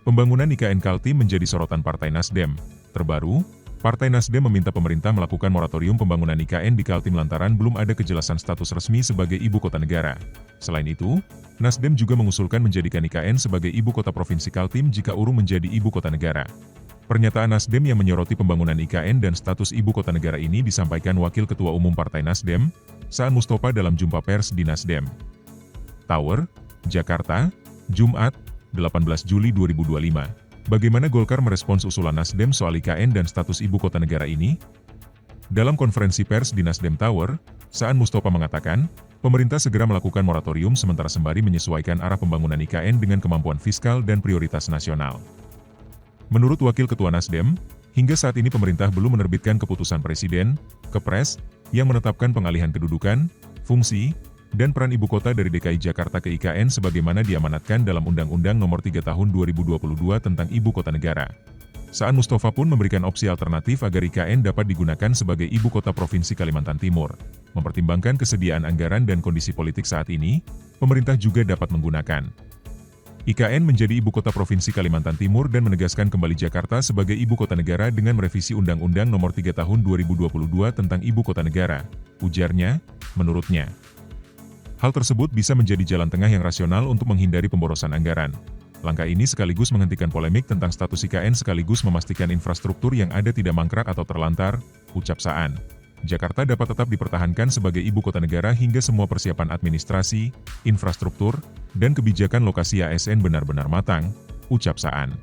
Pembangunan IKN Kaltim menjadi sorotan Partai Nasdem. Terbaru, Partai Nasdem meminta pemerintah melakukan moratorium pembangunan IKN di Kaltim lantaran belum ada kejelasan status resmi sebagai ibu kota negara. Selain itu, Nasdem juga mengusulkan menjadikan IKN sebagai ibu kota provinsi Kaltim jika urung menjadi ibu kota negara. Pernyataan Nasdem yang menyoroti pembangunan IKN dan status ibu kota negara ini disampaikan Wakil Ketua Umum Partai Nasdem, Saan Mustofa dalam jumpa pers di Nasdem Tower, Jakarta, Jumat, 18 Juli 2025. Bagaimana Golkar merespons usulan Nasdem soal IKN dan status ibu kota negara ini? Dalam konferensi pers di Nasdem Tower, Saan Mustofa mengatakan, pemerintah segera melakukan moratorium sementara sembari menyesuaikan arah pembangunan IKN dengan kemampuan fiskal dan prioritas nasional. Menurut Wakil Ketua Nasdem, hingga saat ini pemerintah belum menerbitkan keputusan Presiden, Kepres, yang menetapkan pengalihan kedudukan, fungsi, dan peran ibu kota dari DKI Jakarta ke IKN sebagaimana diamanatkan dalam Undang-Undang Nomor 3 Tahun 2022 tentang Ibu Kota Negara. Saan Mustofa pun memberikan opsi alternatif agar IKN dapat digunakan sebagai ibu kota Provinsi Kalimantan Timur. Mempertimbangkan kesediaan anggaran dan kondisi politik saat ini, pemerintah juga dapat menggunakan IKN menjadi ibu kota Provinsi Kalimantan Timur dan menegaskan kembali Jakarta sebagai ibu kota negara dengan merevisi Undang-Undang Nomor 3 Tahun 2022 tentang Ibu Kota Negara, ujarnya. Menurutnya, hal tersebut bisa menjadi jalan tengah yang rasional untuk menghindari pemborosan anggaran. Langkah ini sekaligus menghentikan polemik tentang status IKN sekaligus memastikan infrastruktur yang ada tidak mangkrak atau terlantar, ucap Saan. Jakarta dapat tetap dipertahankan sebagai ibu kota negara hingga semua persiapan administrasi, infrastruktur, dan kebijakan lokasi ASN benar-benar matang, ucap Saan.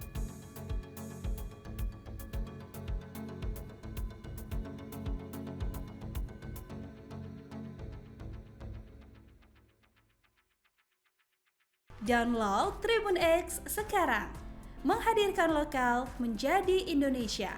Download Tribun X sekarang, menghadirkan lokal menjadi Indonesia.